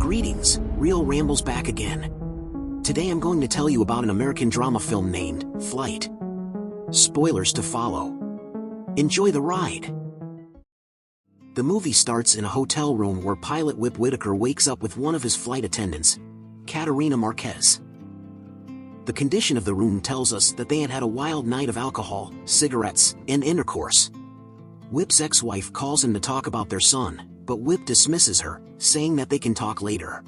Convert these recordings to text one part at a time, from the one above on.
Greetings, Real Rambles back again. Today I'm going to tell you about an American drama film named Flight. Spoilers to follow. Enjoy the ride. The movie starts in a hotel room where pilot Whitaker wakes up with one of his flight attendants, Katerina Marquez. The condition of the room tells us that they had had a wild night of alcohol, cigarettes, and intercourse. Whip's ex-wife calls him to talk about their son, but Whip dismisses her, saying that they can talk later.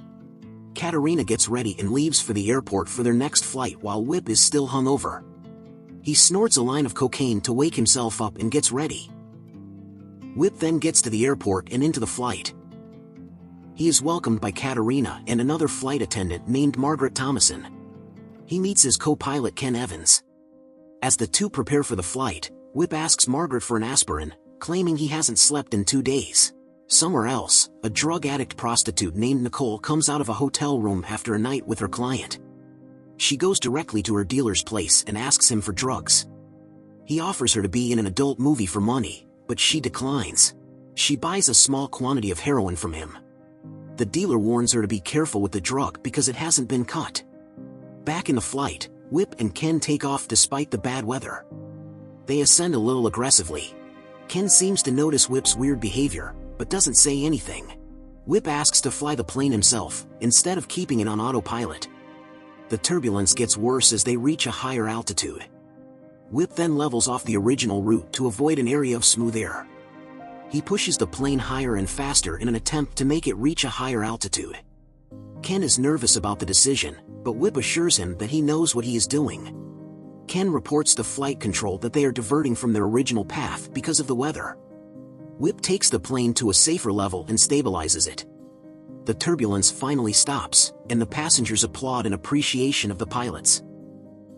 Katerina gets ready and leaves for the airport for their next flight while Whip is still hungover. He snorts a line of cocaine to wake himself up and gets ready. Whip then gets to the airport and into the flight. He is welcomed by Katerina and another flight attendant named Margaret Thomason. He meets his co-pilot Ken Evans. As the two prepare for the flight, Whip asks Margaret for an aspirin, claiming he hasn't slept in 2 days. Somewhere else, a drug addict prostitute named Nicole comes out of a hotel room after a night with her client. She goes directly to her dealer's place and asks him for drugs. He offers her to be in an adult movie for money, but she declines. She buys a small quantity of heroin from him. The dealer warns her to be careful with the drug because it hasn't been cut. Back in the flight, Whip and Ken take off despite the bad weather. They ascend a little aggressively. Ken seems to notice Whip's weird behavior, but doesn't say anything. Whip asks to fly the plane himself, instead of keeping it on autopilot. The turbulence gets worse as they reach a higher altitude. Whip then levels off the original route to avoid an area of smooth air. He pushes the plane higher and faster in an attempt to make it reach a higher altitude. Ken is nervous about the decision, but Whip assures him that he knows what he is doing. Ken reports to flight control that they are diverting from their original path because of the weather. Whip takes the plane to a safer level and stabilizes it. The turbulence finally stops, and the passengers applaud in appreciation of the pilots.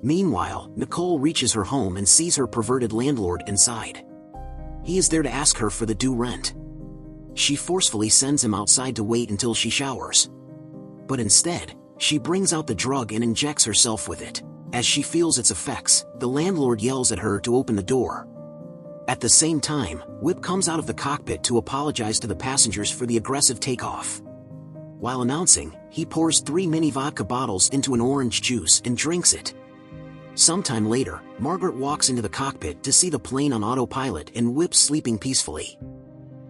Meanwhile, Nicole reaches her home and sees her perverted landlord inside. He is there to ask her for the due rent. She forcefully sends him outside to wait until she showers. But instead, she brings out the drug and injects herself with it. As she feels its effects, the landlord yells at her to open the door. At the same time, Whip comes out of the cockpit to apologize to the passengers for the aggressive takeoff. While announcing, he pours 3 mini vodka bottles into an orange juice and drinks it. Sometime later, Margaret walks into the cockpit to see the plane on autopilot and Whip sleeping peacefully.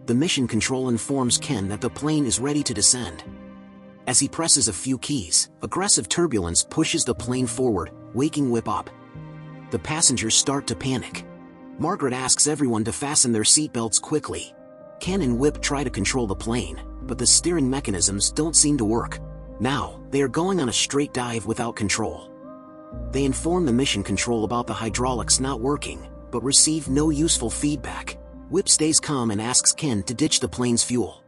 The mission control informs Ken that the plane is ready to descend. As he presses a few keys, aggressive turbulence pushes the plane forward, waking Whip up. The passengers start to panic. Margaret asks everyone to fasten their seatbelts quickly. Ken and Whip try to control the plane, but the steering mechanisms don't seem to work. Now, they are going on a straight dive without control. They inform the mission control about the hydraulics not working, but receive no useful feedback. Whip stays calm and asks Ken to ditch the plane's fuel.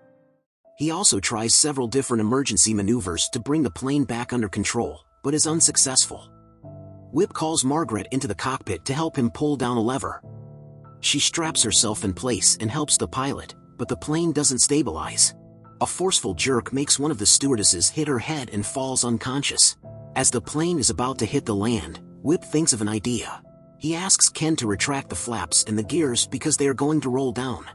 He also tries several different emergency maneuvers to bring the plane back under control, but is unsuccessful. Whip calls Margaret into the cockpit to help him pull down a lever. She straps herself in place and helps the pilot, but the plane doesn't stabilize. A forceful jerk makes one of the stewardesses hit her head and falls unconscious. As the plane is about to hit the land, Whip thinks of an idea. He asks Ken to retract the flaps and the gears because they are going to roll down.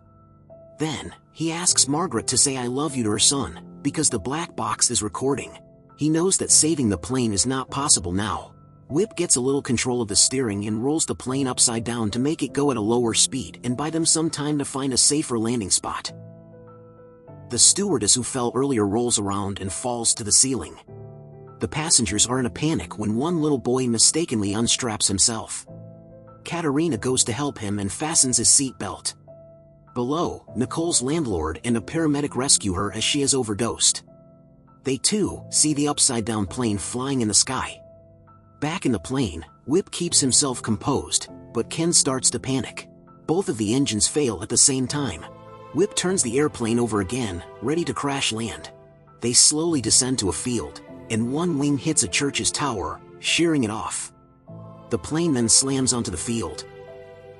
Then, he asks Margaret to say "I love you" to her son, because the black box is recording. He knows that saving the plane is not possible now. Whip gets a little control of the steering and rolls the plane upside down to make it go at a lower speed and buy them some time to find a safer landing spot. The stewardess who fell earlier rolls around and falls to the ceiling. The passengers are in a panic when one little boy mistakenly unstraps himself. Katerina goes to help him and fastens his seatbelt. Below, Nicole's landlord and a paramedic rescue her as she has overdosed. They too see the upside-down plane flying in the sky. Back in the plane, Whip keeps himself composed, but Ken starts to panic. Both of the engines fail at the same time. Whip turns the airplane over again, ready to crash land. They slowly descend to a field, and one wing hits a church's tower, shearing it off. The plane then slams onto the field.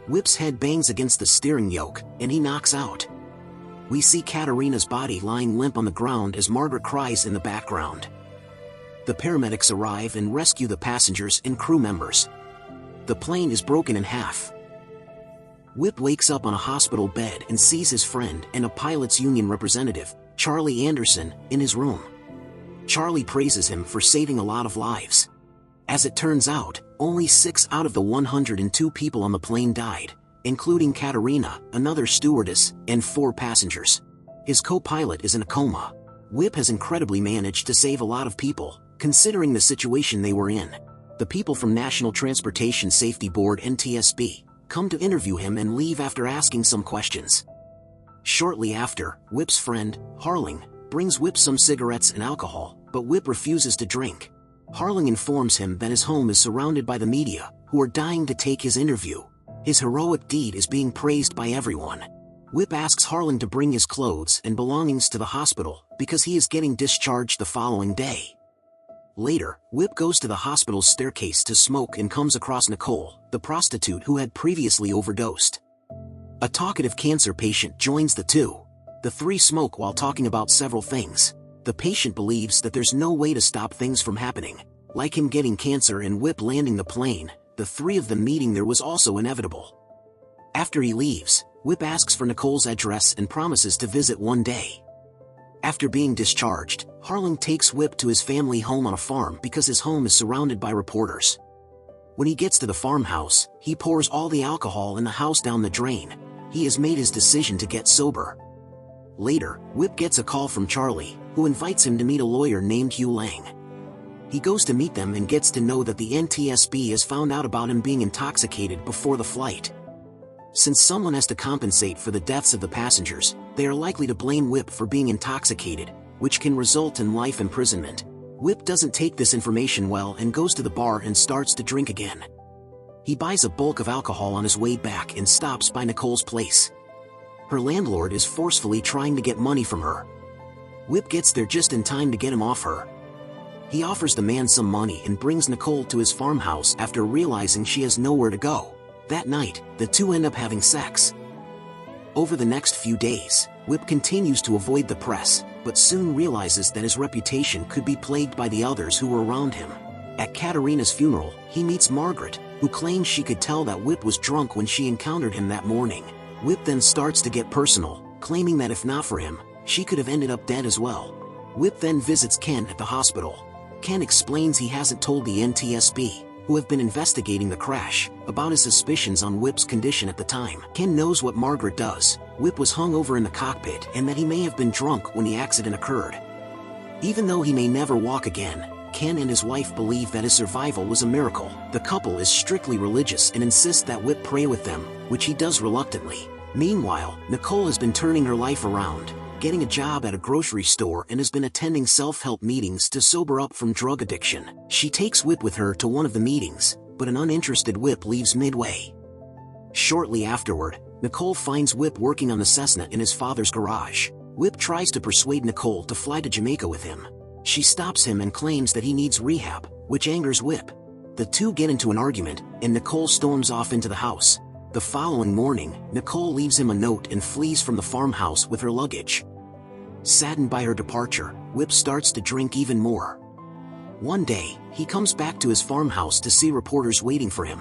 Whip's head bangs against the steering yoke, and he knocks out. We see Katerina's body lying limp on the ground as Margaret cries in the background. The paramedics arrive and rescue the passengers and crew members. The plane is broken in half. Whip wakes up on a hospital bed and sees his friend and a pilots union representative, Charlie Anderson, in his room. Charlie praises him for saving a lot of lives. As it turns out, only 6 out of the 102 people on the plane died, including Katerina, another stewardess, and 4 passengers. His co-pilot is in a coma. Whip has incredibly managed to save a lot of people, considering the situation they were in. The people from National Transportation Safety Board (NTSB) come to interview him and leave after asking some questions. Shortly after, Whip's friend, Harling, brings Whip some cigarettes and alcohol, but Whip refuses to drink. Harling informs him that his home is surrounded by the media, who are dying to take his interview. His heroic deed is being praised by everyone. Whip asks Harling to bring his clothes and belongings to the hospital because he is getting discharged the following day. Later, Whip goes to the hospital's staircase to smoke and comes across Nicole, the prostitute who had previously overdosed. A talkative cancer patient joins the two. The three smoke while talking about several things. The patient believes that there's no way to stop things from happening, like him getting cancer and Whip landing the plane. The three of them meeting there was also inevitable. After he leaves, Whip asks for Nicole's address and promises to visit one day. After being discharged, Harling takes Whip to his family home on a farm because his home is surrounded by reporters. When he gets to the farmhouse, he pours all the alcohol in the house down the drain. He has made his decision to get sober. Later, Whip gets a call from Charlie, who invites him to meet a lawyer named Hugh Lang. He goes to meet them and gets to know that the NTSB has found out about him being intoxicated before the flight. Since someone has to compensate for the deaths of the passengers, they are likely to blame Whip for being intoxicated, which can result in life imprisonment. Whip doesn't take this information well and goes to the bar and starts to drink again. He buys a bulk of alcohol on his way back and stops by Nicole's place. Her landlord is forcefully trying to get money from her. Whip gets there just in time to get him off her. He offers the man some money and brings Nicole to his farmhouse after realizing she has nowhere to go. That night, the two end up having sex. Over the next few days, Whip continues to avoid the press, but soon realizes that his reputation could be plagued by the others who were around him. At Katerina's funeral, he meets Margaret, who claims she could tell that Whip was drunk when she encountered him that morning. Whip then starts to get personal, claiming that if not for him, she could have ended up dead as well. Whip then visits Ken at the hospital. Ken explains he hasn't told the NTSB, who have been investigating the crash, about his suspicions on Whip's condition at the time. Ken knows what Margaret does. Whip was hung over in the cockpit and that he may have been drunk when the accident occurred. Even though he may never walk again, Ken and his wife believe that his survival was a miracle. The couple is strictly religious and insists that Whip pray with them, which he does reluctantly. Meanwhile, Nicole has been turning her life around, getting a job at a grocery store and has been attending self-help meetings to sober up from drug addiction. She takes Whip with her to one of the meetings, but an uninterested Whip leaves midway. Shortly afterward, Nicole finds Whip working on the Cessna in his father's garage. Whip tries to persuade Nicole to fly to Jamaica with him. She stops him and claims that he needs rehab, which angers Whip. The two get into an argument, and Nicole storms off into the house. The following morning, Nicole leaves him a note and flees from the farmhouse with her luggage. Saddened by her departure, Whip starts to drink even more. One day, he comes back to his farmhouse to see reporters waiting for him.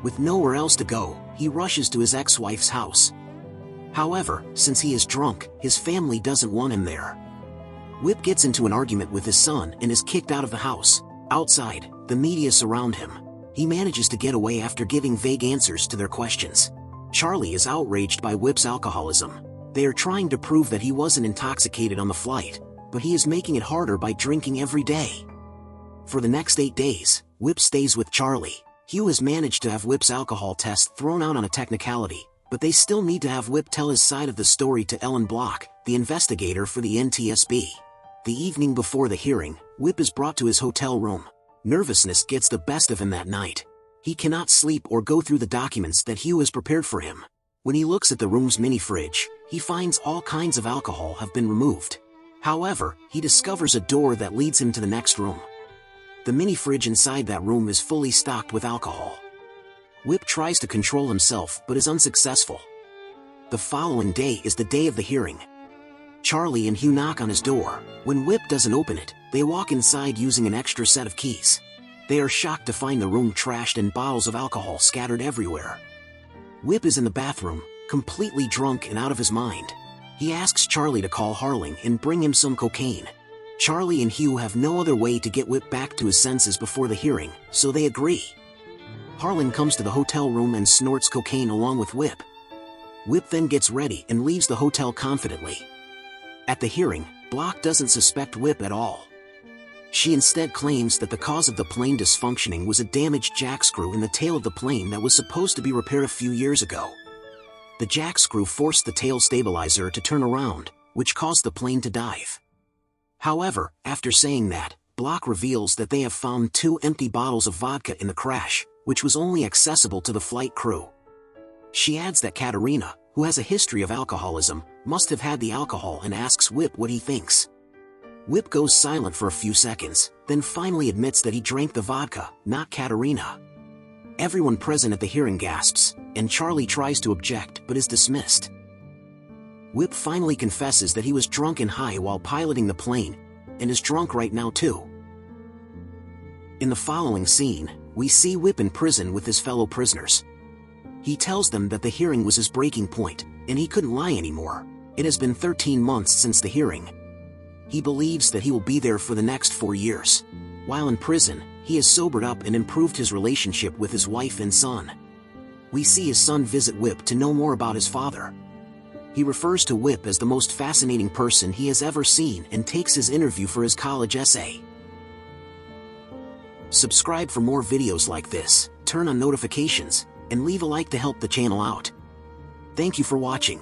With nowhere else to go, he rushes to his ex-wife's house. However, since he is drunk, his family doesn't want him there. Whip gets into an argument with his son and is kicked out of the house. Outside, the media surround him. He manages to get away after giving vague answers to their questions. Charlie is outraged by Whip's alcoholism. They are trying to prove that he wasn't intoxicated on the flight, but he is making it harder by drinking every day. For the next 8 days, Whip stays with Charlie. Hugh has managed to have Whip's alcohol test thrown out on a technicality, but they still need to have Whip tell his side of the story to Ellen Block, the investigator for the NTSB. The evening before the hearing, Whip is brought to his hotel room. Nervousness gets the best of him that night. He cannot sleep or go through the documents that Hugh has prepared for him. When he looks at the room's mini-fridge, he finds all kinds of alcohol have been removed. However, he discovers a door that leads him to the next room. The mini-fridge inside that room is fully stocked with alcohol. Whip tries to control himself but is unsuccessful. The following day is the day of the hearing. Charlie and Hugh knock on his door. When Whip doesn't open it, they walk inside using an extra set of keys. They are shocked to find the room trashed and bottles of alcohol scattered everywhere. Whip is in the bathroom, completely drunk and out of his mind. He asks Charlie to call Harling and bring him some cocaine. Charlie and Hugh have no other way to get Whip back to his senses before the hearing, so they agree. Harlan comes to the hotel room and snorts cocaine along with Whip. Whip then gets ready and leaves the hotel confidently. At the hearing, Block doesn't suspect Whip at all. She instead claims that the cause of the plane dysfunctioning was a damaged jack screw in the tail of the plane that was supposed to be repaired a few years ago. The jack screw forced the tail stabilizer to turn around, which caused the plane to dive. However, after saying that, Block reveals that they have found 2 empty bottles of vodka in the crash, which was only accessible to the flight crew. She adds that Katerina, who has a history of alcoholism, must have had the alcohol and asks Whip what he thinks. Whip goes silent for a few seconds, then finally admits that he drank the vodka, not Katerina. Everyone present at the hearing gasps, and Charlie tries to object but is dismissed. Whip finally confesses that he was drunk and high while piloting the plane, and is drunk right now too. In the following scene, we see Whip in prison with his fellow prisoners. He tells them that the hearing was his breaking point, and he couldn't lie anymore. It has been 13 months since the hearing. He believes that he will be there for the next 4 years. While in prison, he has sobered up and improved his relationship with his wife and son. We see his son visit Whip to know more about his father. He refers to Whip as the most fascinating person he has ever seen and takes his interview for his college essay. Subscribe for more videos like this, turn on notifications, and leave a like to help the channel out. Thank you for watching.